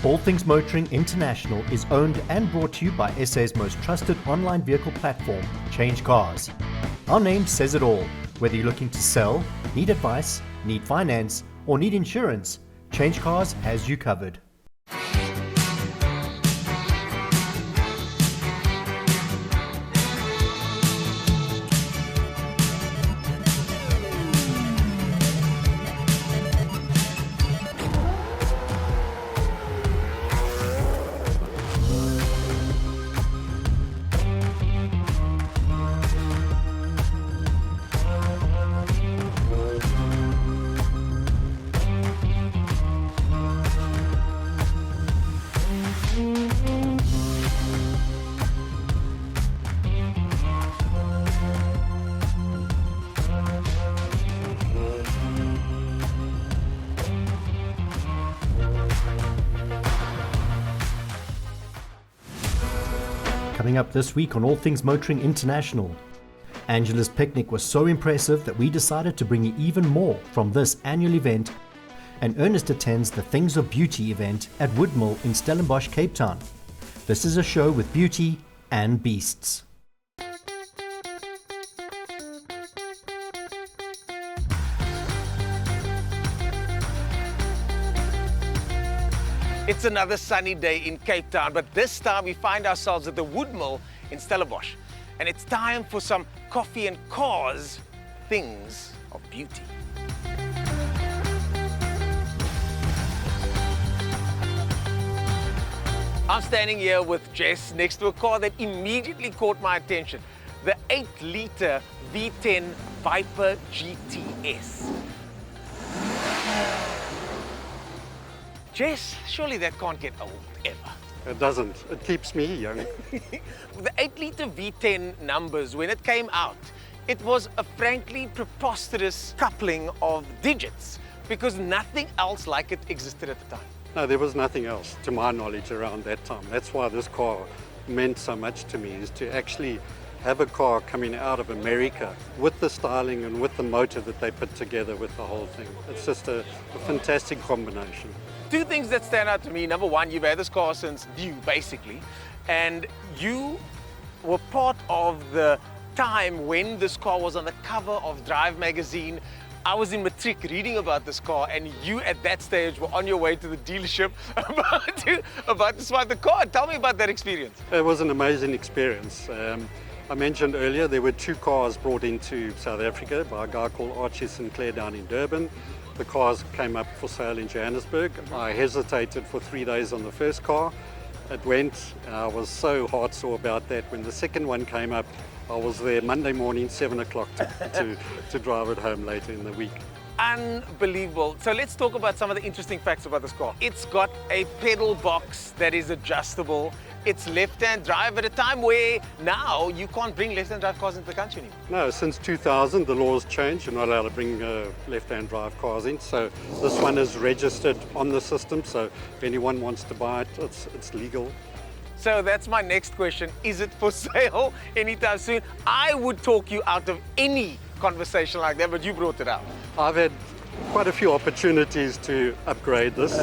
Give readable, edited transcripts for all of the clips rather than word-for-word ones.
All Things Motoring International is owned and brought to you by SA's most trusted online vehicle platform, CHANGECARS. Our name says it all. Whether you're looking to sell, need advice, need finance, or need insurance, CHANGECARS has you covered. Coming up this week on All Things Motoring International. Angela's picnic was so impressive that we decided to bring you even more from this annual event, and Ernest attends the Things of Beauty event at Woodmill in Stellenbosch, Cape Town. This is a show with beauty and beasts. It's another sunny day in Cape Town, but this time we find ourselves at the Woodmill in Stellenbosch. And it's time for some coffee and cars, things of beauty. I'm standing here with Jess next to a car that immediately caught my attention. The 8-litre V10 Viper GTS. Jess, surely that can't get old, ever. It doesn't. It keeps me young. The 8-litre V10 numbers, when it came out, it was a frankly preposterous coupling of digits because nothing else like it existed at the time. No, there was nothing else, to my knowledge, around that time. That's why this car meant so much to me, is to actually have a car coming out of America with the styling and with the motor that they put together with the whole thing. It's just a fantastic combination. Two things that stand out to me. Number one, you've had this car since new, basically, and you were part of the time when this car was on the cover of Drive magazine. I was in Matric reading about this car, and you at that stage were on your way to the dealership about to swipe the car. Tell me about that experience. It was an amazing experience. I mentioned earlier there were two cars brought into South Africa by a guy called Archie Sinclair down in Durban. The cars came up for sale in Johannesburg. I hesitated for 3 days on the first car. It went, and I was so heartsore about that. When the second one came up, I was there Monday morning, 7 o'clock to drive it home later in the week. Unbelievable. So let's talk about some of the interesting facts about this car. It's got a pedal box that is adjustable. It's left-hand drive at a time where now you can't bring left-hand drive cars into the country anymore. No, since 2000 the laws changed. You're not allowed to bring left-hand drive cars in. So this one is registered on the system. So if anyone wants to buy it, it's legal. So that's my next question. Is it for sale anytime soon? I would talk you out of any conversation like that, but you brought it up. I've had quite a few opportunities to upgrade this.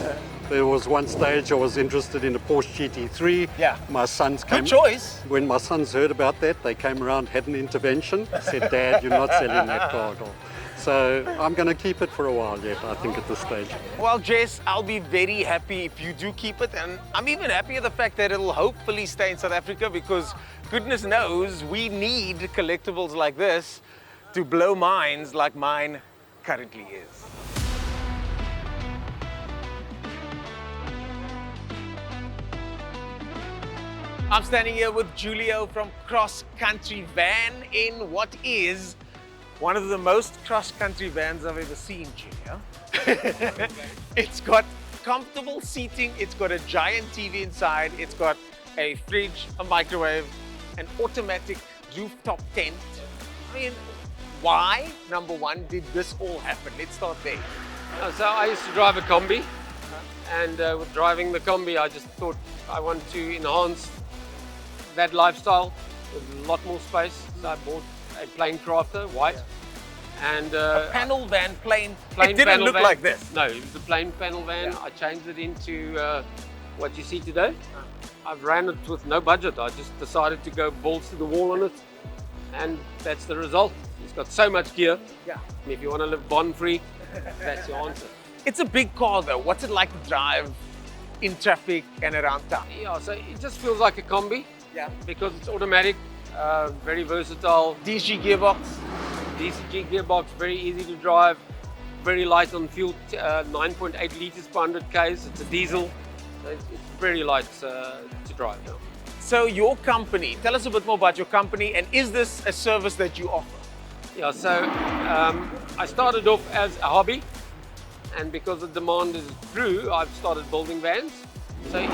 There was one stage I was interested in a Porsche GT3. Yeah. My sons came. Good choice. When my sons heard about that, they came around, had an intervention, said, "Dad, you're not selling that car." So I'm going to keep it for a while yet, I think, at this stage. Well, Jess, I'll be very happy if you do keep it, and I'm even happy at the fact that it'll hopefully stay in South Africa, because goodness knows we need collectibles like this to blow minds like mine currently is. I'm standing here with Julio from Cross Country Van in what is one of the most cross-country vans I've ever seen, Julio. It's got comfortable seating, it's got a giant TV inside, it's got a fridge, a microwave, an automatic rooftop tent. I mean, why, number one, did this all happen? Let's start there. So I used to drive a Combi, and with driving the Combi, I just thought I want to enhance that lifestyle with a lot more space. So I bought a plain crafter, white, and a panel van, plain. Plain it didn't panel look van. like this. No, it was a plain panel van. Yeah. I changed it into what you see today. I've ran it with no budget. I just decided to go balls to the wall on it, and that's the result. It's got so much gear. Yeah. And if you want to live bond-free, that's your answer. It's a big car though. What's it like to drive in traffic and around town? Yeah, so it just feels like a combi. Yeah. Because it's automatic, very versatile. DG gearbox. DCG gearbox, very easy to drive, very light on fuel, 9.8 liters per 100 k's. It's a diesel, so it's very light to drive now. So your company, tell us a bit more about your company, and is this a service that you offer? Yeah, so I started off as a hobby, and because the demand is grew, I've started building vans. So it's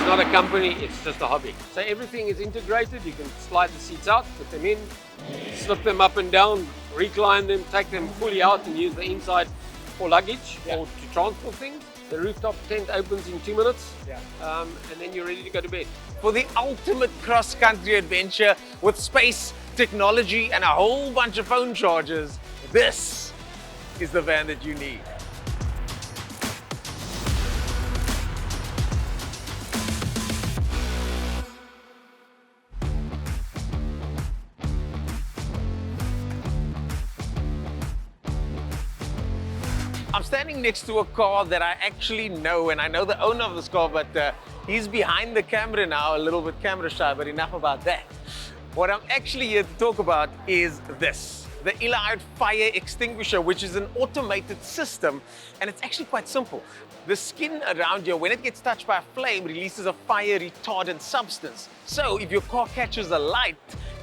not a company, it's just a hobby. So everything is integrated. You can slide the seats out, put them in, slip them up and down, recline them, take them fully out and use the inside for luggage or to transport things. The rooftop tent opens in 2 minutes, and then you're ready to go to bed. For the ultimate cross-country adventure with space, technology and a whole bunch of phone chargers, this is the van that you need. I'm standing next to a car that I actually know, and I know the owner of this car, but he's behind the camera now, a little bit camera shy, but enough about that. What I'm actually here to talk about is this, the Eli Fire Extinguisher, which is an automated system, and it's actually quite simple. The skin around here, when it gets touched by a flame, releases a fire retardant substance. So if your car catches a light,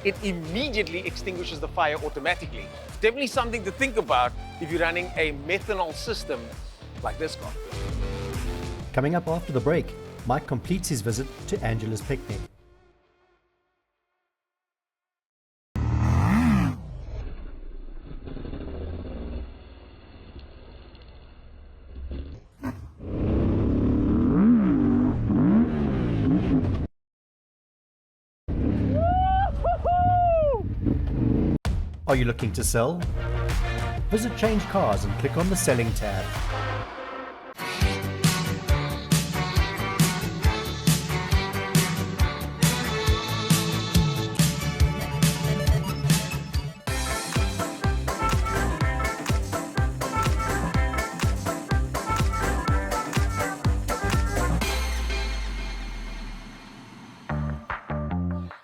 it immediately extinguishes the fire automatically. Definitely something to think about if you're running a methanol system like this car. Coming up after the break, Mike completes his visit to Angela's picnic. Are you looking to sell? Visit Change Cars and click on the Selling tab.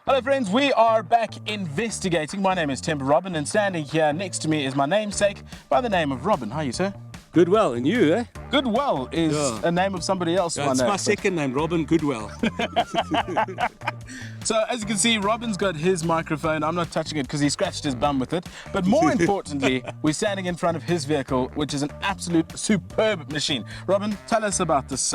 Hello friends, we are back investigating. My name is Timber Robin, and standing here next to me is my namesake by the name of Robin. How are you, sir? Goodwell, and you, eh? Goodwell is a name of somebody else. Yeah, it's my second name, Robin Goodwell. So as you can see, Robin's got his microphone. I'm not touching it because he scratched his bum with it. But more importantly, we're standing in front of his vehicle, which is an absolute superb machine. Robin, tell us about this,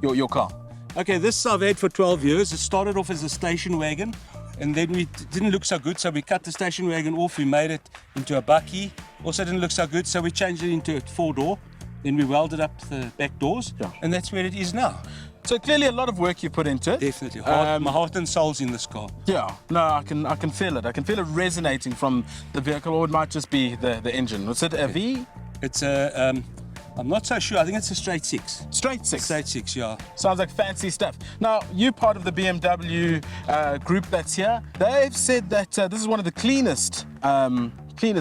your car. Okay, this I've had for 12 years. It started off as a station wagon, and then we didn't look so good, so we cut the station wagon off. We made it into a Bakky. Also didn't look so good, so we changed it into a 4-door. Then we welded up the back doors, and that's where it is now. So clearly a lot of work you put into it. Definitely. My heart and soul's in this car. Yeah, no, I can feel it. I can feel it resonating from the vehicle, or it might just be the engine. Was it a V? It's a, I'm not so sure. I think it's a straight 6. Straight 6? Straight 6, yeah. Sounds like fancy stuff. Now, you're part of the BMW group that's here. They've said that this is one of the cleanest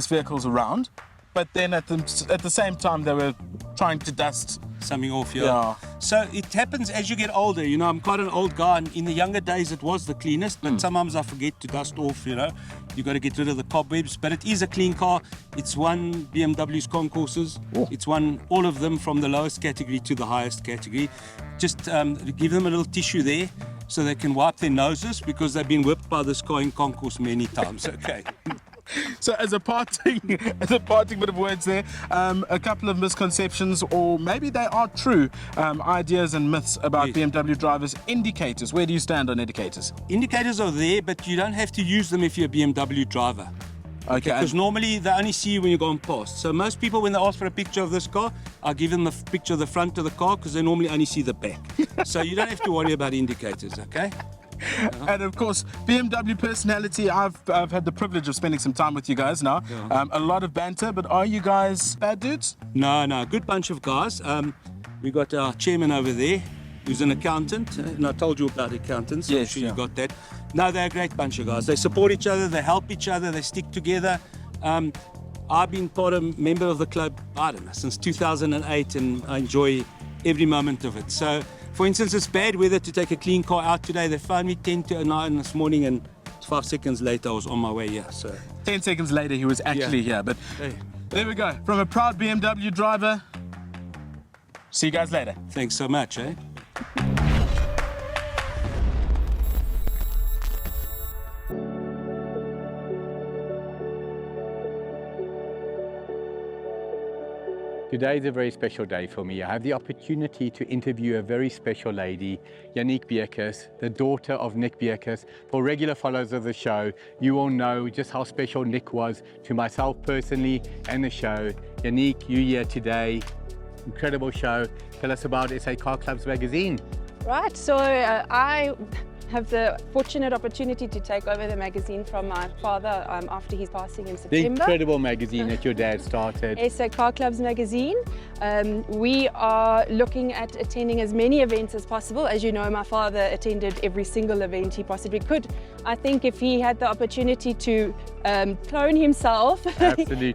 vehicles around, but then at the same time they were trying to dust something off, yeah. So it happens as you get older. You know, I'm quite an old guy, and in the younger days it was the cleanest, but sometimes I forget to dust off, you know. You got to get rid of the cobwebs, but it is a clean car. It's won BMW's concourses. It's won all of them from the lowest category to the highest category. Just give them a little tissue there so they can wipe their noses, because they've been whipped by this car in concourse many times. Okay. So as a parting bit of words there, a couple of misconceptions, or maybe they are true, ideas and myths about BMW drivers. Indicators, where do you stand on indicators? Indicators are there, but you don't have to use them if you're a BMW driver. Okay. Because normally they only see you when you're going past. So most people, when they ask for a picture of this car, I give them a picture of the front of the car, because they normally only see the back. So you don't have to worry about indicators, okay? And of course, BMW personality. I've had the privilege of spending some time with you guys now. A lot of banter, but are you guys bad dudes? No, good bunch of guys. We got our chairman over there, who's an accountant, and I told you about accountants. Yes, I'm sure yeah. you got that. No, they're a great bunch of guys. They support each other, they help each other, they stick together. I've been member of the club, I don't know, since 2008, and I enjoy every moment of it. So, for instance, it's bad weather to take a clean car out today. They found me 10 to 9 this morning, and 5 seconds later I was on my way here. So 10 seconds later, he was actually here. But hey, there we go. From a proud BMW driver. See you guys later. thanks so much, eh? Today is a very special day for me. I have the opportunity to interview a very special lady, Yannick Bierkes, the daughter of Nick Bierkes. For regular followers of the show, you all know just how special Nick was to myself personally and the show. Yannick, you here today, incredible show. Tell us about SA Car Clubs magazine. Right, so I have the fortunate opportunity to take over the magazine from my father after his passing in The September. incredible magazine that your dad started. SA Car Clubs magazine. We are looking at attending as many events as possible. As you know, my father attended every single event he possibly could. I think if he had the opportunity to clone himself, Absolutely.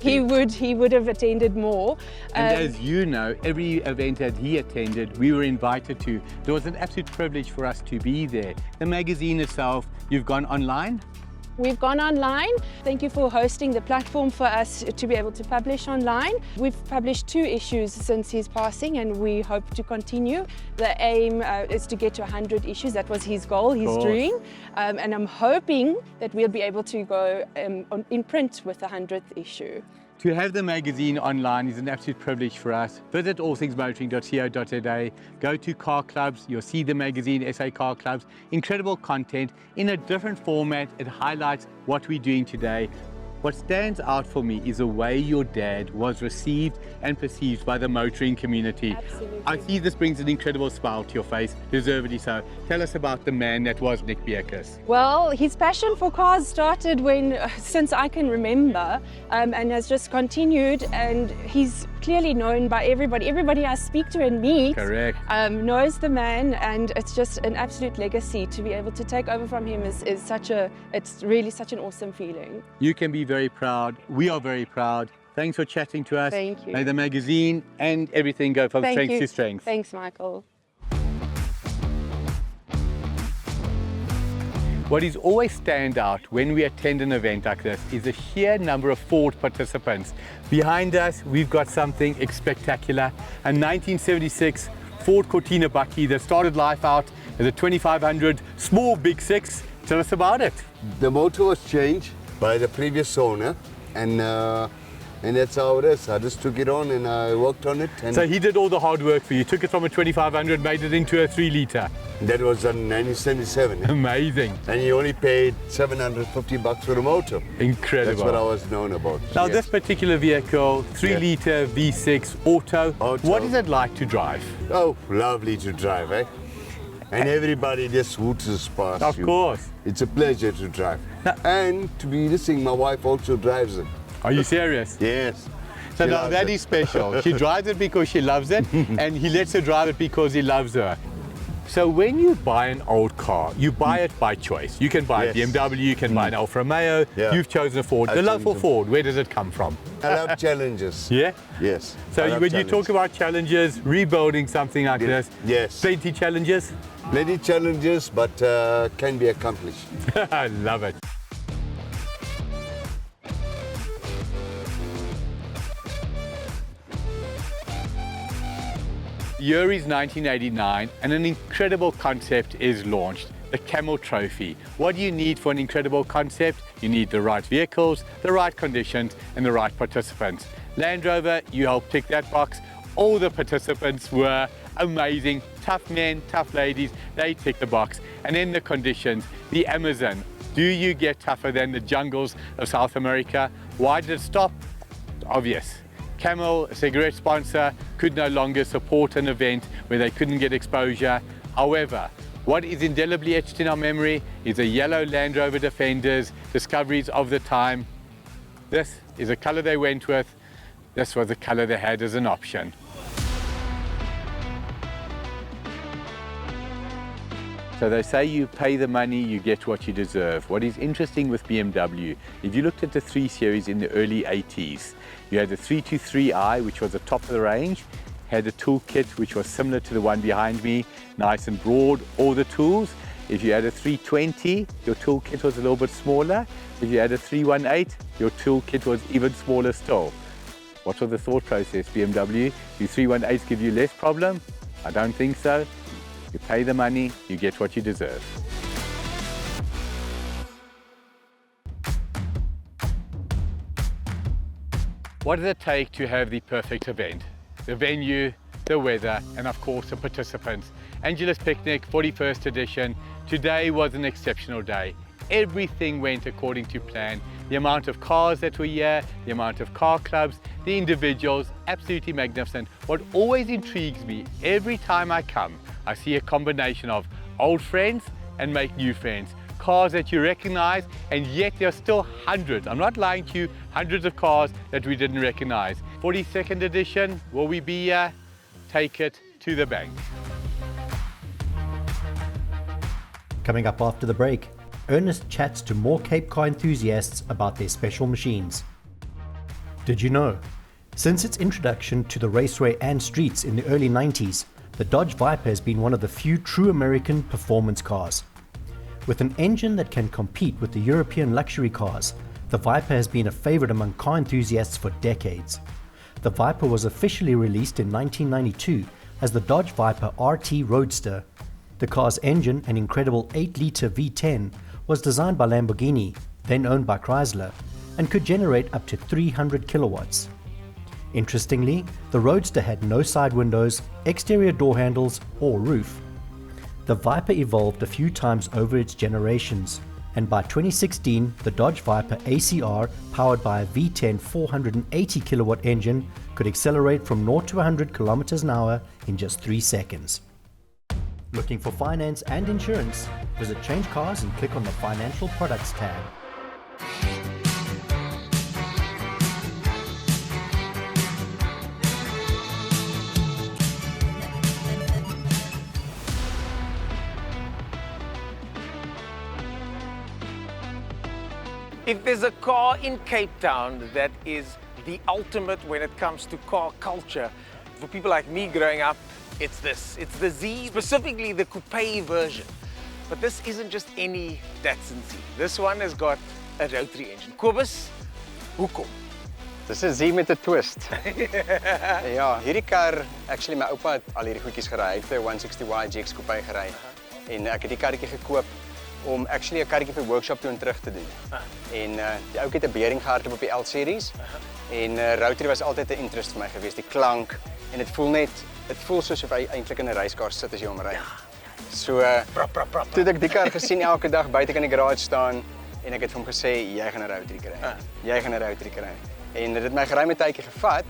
he would have attended more. And as you know, every event that he attended, we were invited to. It was an absolute privilege for us to be there. The magazine itself, you've gone online? We've gone online. Thank you for hosting the platform for us to be able to publish online. We've published 2 issues since his passing, and we hope to continue. The aim is to get to 100 issues. That was his goal, his dream. And I'm hoping that we'll be able to go in print with the 100th issue. To have the magazine online is an absolute privilege for us. Visit allthingsmotoring.co.za, go to car clubs, you'll see the magazine, SA Car Clubs, incredible content in a different format. It highlights what we're doing today. What stands out for me is the way your dad was received and perceived by the motoring community. Absolutely. I see this brings an incredible smile to your face, deservedly so. Tell us about the man that was Nick Bierkes. Well, his passion for cars started since I can remember, and has just continued, and he's clearly known by everybody. Everybody I speak to and meet Correct. Knows the man, and it's just an absolute legacy. To be able to take over from him it's really such an awesome feeling. You can be very proud. We are very proud. Thanks for chatting to us. Thank you. May the magazine and everything go from Thank strength you. to strength. Thanks, Michael. What is always stand out when we attend an event like this is the sheer number of Ford participants. Behind us, we've got something spectacular, a 1976 Ford Cortina Bakky that started life out as a 2500 small big 6. Tell us about it. The motor was changed by the previous owner, and that's how it is. I just took it on and I worked on it. And So he did all the hard work for you. Took it from a 2500, made it into a 3-litre. that was in 1977. Amazing. And he only paid $750 for the motor. Incredible. That's what I was known about. Now yes. this particular vehicle, 3-litre V6 auto, Auto. what is it like to drive? Oh, lovely to drive, eh? And everybody just hoots past Of you. course. It's a pleasure to drive. Now- And to be listening, my wife also drives it. Are you serious? Yes. So She now loves that it. is special. She drives it because she loves it, and he lets her drive it because he loves her. So when you buy an old car, you buy it by choice. You can buy Yes. a BMW, you can buy an Alfa Romeo, Yeah. you've chosen a Ford. I've The love for chosen- Ford, where does it come from? I love challenges. Yeah? Yes. So I love when you talk challenges. about challenges, rebuilding something like this, Yes. plenty challenges? Plenty challenges, but can be accomplished. I love it. The year is 1989 and an incredible concept is launched, the Camel Trophy. What do you need for an incredible concept? You need the right vehicles, the right conditions and the right participants. Land Rover, you helped tick that box. All the participants were amazing, tough men, tough ladies, they tick the box. And then the conditions, the Amazon. Do you get tougher than the jungles of South America? Why did it stop? Obvious. Camel, a cigarette sponsor, could no longer support an event where they couldn't get exposure. However, what is indelibly etched in our memory is the yellow Land Rover Defenders, discoveries of the time. This is a color they went with. This was the color they had as an option. So they say you pay the money, you get what you deserve. What is interesting with BMW, if you looked at the 3 Series in the early 80s, you had the 323i, which was the top of the range, had a toolkit which was similar to the one behind me, nice and broad, all the tools. If you had a 320, your toolkit was a little bit smaller. If you had a 318, your toolkit was even smaller still. What was the thought process, BMW? Do 318s give you less problem? I don't think so. You pay the money, you get what you deserve. What does it take to have the perfect event? The venue, the weather, and of course the participants. Angela's Picnic 41st edition. Today was an exceptional day. Everything went according to plan. The amount of cars that were here, the amount of car clubs, the individuals, absolutely magnificent. What always intrigues me, every time I come, I see a combination of old friends and make new friends. Cars that you recognize, and yet there are still hundreds, I'm not lying to you, hundreds of cars that we didn't recognize. 42nd edition, will we be here? Take it to the bank. Coming up after the break, Ernest chats to more Cape car enthusiasts about their special machines. Did you know? Since its introduction to the raceway and streets in the early 90s, the Dodge Viper has been one of the few true American performance cars. With an engine that can compete with the European luxury cars, the Viper has been a favorite among car enthusiasts for decades. The Viper was officially released in 1992 as the Dodge Viper RT Roadster. The car's engine, an incredible 8-litre V10, was designed by Lamborghini, then owned by Chrysler, and could generate up to 300 kilowatts. Interestingly, the Roadster had no side windows, exterior door handles, or roof. The Viper evolved a few times over its generations, and by 2016, the Dodge Viper ACR, powered by a V10 480 kilowatt engine, could accelerate from 0 to 100 kilometers an hour in just 3 seconds. Looking for finance and insurance? Visit CHANGECARS and click on the Financial Products tab. If there's a car in Cape Town that is the ultimate when it comes to car culture, for people like me growing up, it's this. It's the Z, specifically the coupe version. But this isn't just any Datsun Z. This one has got a rotary engine. Kobus, hoekom? Dis 'n Z met 'n twist. Ja, hierdie kar, actually my oupa het al hierdie goedjies gery. Hy het 'n 160Y GX coupe gery. En ek het die karretjie gekoop om actually 'n karretjie vir workshop toe en terug te doen. En die ouetjie het 'n bearing gehardloop op die L-series. En rotary was altyd 'n interest vir my geweest, die klank en dit voel soos of hy eintlik in 'n reiskar sit as jy hom ry. So toe het ek die kar gesien elke dag buite in die garage staan en ek het vir hom gesê jy gaan 'n rotary kry. Jy gaan 'n rotary kry. En dit het my geruime tydjie gevat,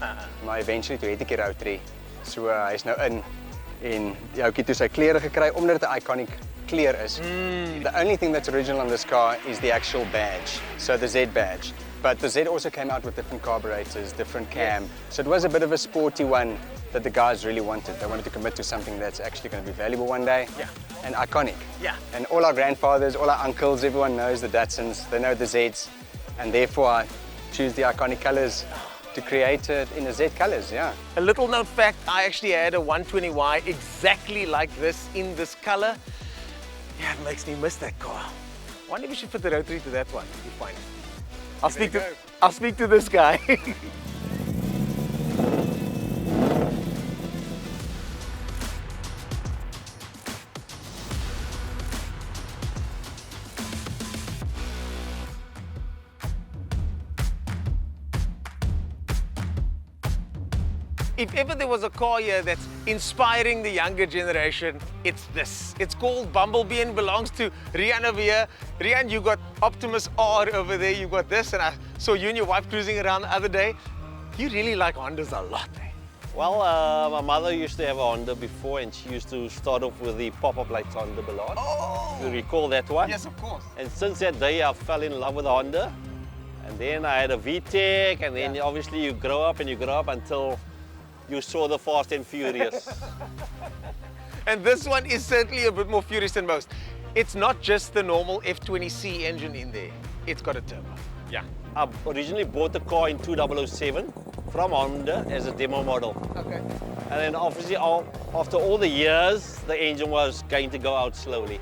maar eventually toe het ek die rotary. So hy's nou in en die ouetjie toe sy kleure gekry omdat dit 'n iconic kleur is. The only thing that's original on this car is the actual badge, so the Z badge. But the Z also came out with different carburetors, different cam. So it was a bit of a sporty one that the guys really wanted. They wanted to commit to something that's actually going to be valuable one day and iconic. Yeah. And all our grandfathers, all our uncles, everyone knows the Datsuns, they know the Zs, and therefore I choose the iconic colors to create it in the Z colors, yeah. A little known fact, I actually had a 120Y exactly like this in this color. Yeah, it makes me miss that car. I wonder if we should fit the rotary to that one. You'll find it. I'll speak to this guy. If ever there was a car here that's inspiring the younger generation, it's this. It's called Bumblebee and belongs to Rian over here. Rian, you got Optimus R over there, you got this, and I saw you and your wife cruising around the other day. You really like Hondas a lot, eh? Well, my mother used to have a Honda before, and she used to start off with the pop-up lights on the Ballard. Oh! You recall that one? Yes, of course. And since that day, I fell in love with a Honda. And then I had a VTEC, and then obviously you grow up until you saw the Fast and Furious. And this one is certainly a bit more furious than most. It's not just the normal F20C engine in there. It's got a turbo. Yeah. I originally bought the car in 2007 from Honda as a demo model. Okay. And then obviously after all the years, the engine was going to go out slowly.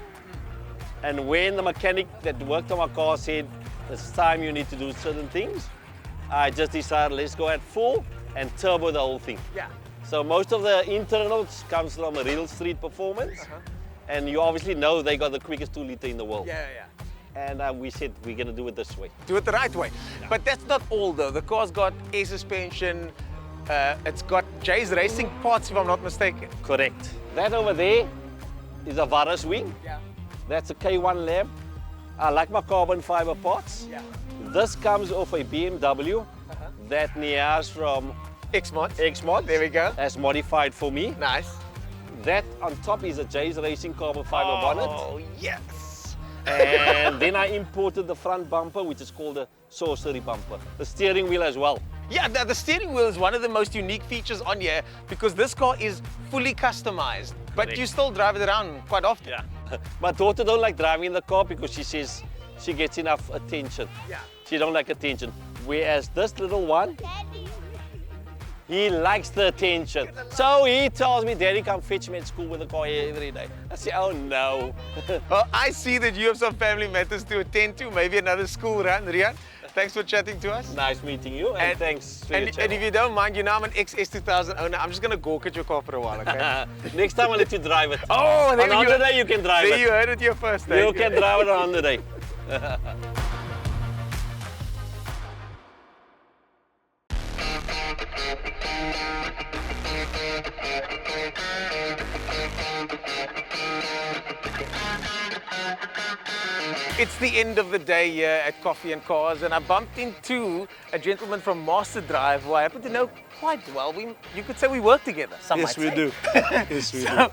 And when the mechanic that worked on my car said, it's time you need to do certain things, I just decided let's go at full and turbo the whole thing. Yeah. So most of the internals comes from a real street performance. And you obviously know they got the quickest 2-liter in the world. Yeah. And we said we're going to do it this way. Do it the right way. Yeah. But that's not all though. The car's got air suspension, it's got Jay's Racing parts if I'm not mistaken. Correct. That over there is a Varus wing. Yeah. That's a K1 lamp. I like my carbon fiber parts. Yeah. This comes off a BMW that Niaz from X-Mod. There we go. has modified for me. Nice. That on top is a Jay's Racing carbon fiber bonnet. Oh, yes. And then I imported the front bumper, which is called a sorcery bumper. The steering wheel as well. Yeah, the steering wheel is one of the most unique features on here because this car is fully customized, but Correct. you still drive it around quite often. Yeah. My daughter don't like driving in the car because she says she gets enough attention. Yeah. She don't like attention. Whereas this little one, he likes the attention. So he tells me, Daddy, come fetch me at school with the car here every day. I say, oh no. Well, I see that you have some family matters to attend to, maybe another school run. Rian, thanks for chatting to us. Nice meeting you, and thanks for your And channel. if you don't mind, you know I'm an XS2000 owner. I'm just going to gawk at your car for a while, okay? Next time I'll let you drive it. Oh, there on Honda Day you can drive there it. you heard it here first. eh? You can drive it on Honda Day. It's the end of the day here at Coffee and Cars, and I bumped into a gentleman from Master Drive who I happen to know quite well. You could say we work together. Yes, we do. Yes, we do.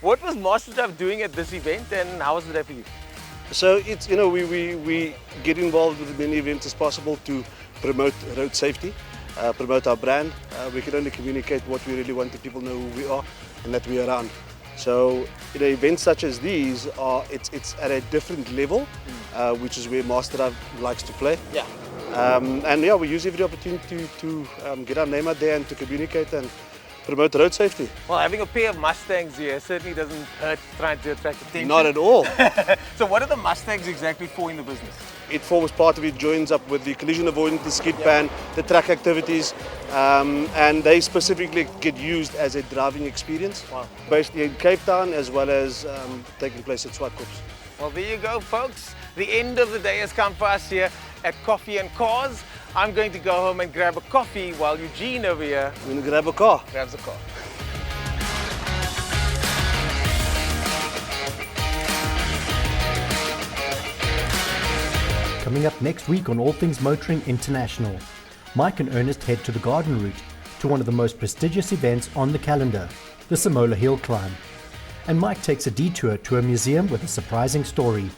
What was Master Drive doing at this event, and how was the day for you? So it's, you know, we get involved with as many events as possible to promote road safety, promote our brand. We can only communicate what we really want to people know who we are and that we are around. So, you know, events such as these it's at a different level, which is where Master Drive likes to play. Yeah. And yeah, we use every opportunity to get our name out there and to communicate and promote road safety. Well, having a pair of Mustangs here certainly doesn't hurt trying to attract attention. Not at all. So what are the Mustangs exactly for in the business? It forms part of it, joins up with the collision avoidance, the skid pan, the track activities, and they specifically get used as a driving experience, based in Cape Town as well as taking place at Swartkops. Well, there you go, folks. The end of the day has come for us here at Coffee and Cars. I'm going to go home and grab a coffee while Eugene over here We're going to grab a car. grabs a car. Coming up next week on All Things Motoring International, Mike and Ernest head to the Garden Route to one of the most prestigious events on the calendar, the Samola Hill Climb. And Mike takes a detour to a museum with a surprising story.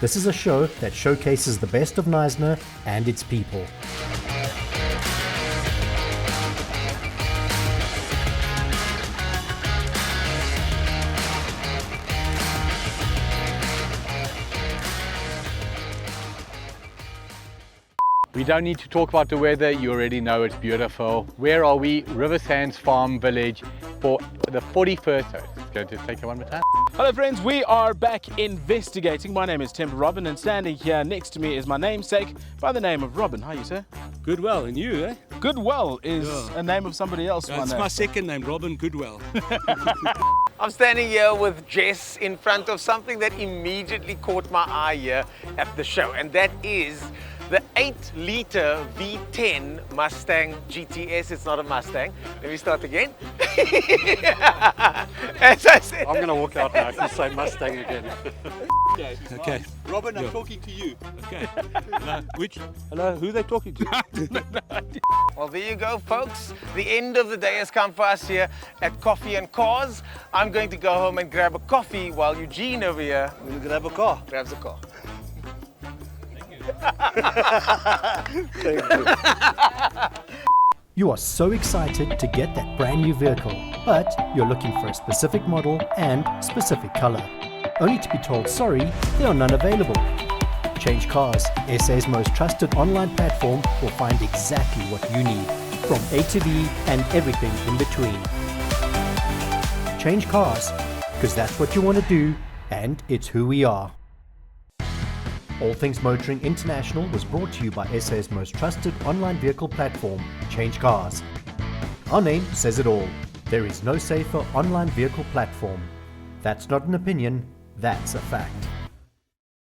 This is a show that showcases the best of Knysna and its people. We don't need to talk about the weather, you already know it's beautiful. Where are we? River Sands Farm Village for the 41st. So it's going to take it one more time. Hello friends, we are back investigating. My name is Temper Robin and standing here next to me is my namesake by the name of Robin. How are you, sir? Goodwell, and you, eh? Goodwell is a name of somebody else. It's my second name, Robin Goodwell. I'm standing here with Jess in front of something that immediately caught my eye here at the show, and that is the 8-liter V10 Mustang GTS. It's not a Mustang. Let me start again. As I said, I'm going to walk out now if you say Mustang again. Okay. Robin, I'm talking to you. Okay. Hello, who are they talking to? well, there you go, folks. The end of the day has come for us here at Coffee and Cars. I'm going to go home and grab a coffee while Eugene over here We're going to grab a car. grabs a car. Thank you. You are so excited to get that brand new vehicle, but you're looking for a specific model and specific color, only to be told sorry, there are none available. Change Cars, SA's most trusted online platform, will find exactly what you need, from A to V and everything in between. Change Cars, because that's what you want to do, and it's who we are. All Things Motoring International was brought to you by SA's most trusted online vehicle platform, Change Cars. Our name says it all. There is no safer online vehicle platform. That's not an opinion, that's a fact.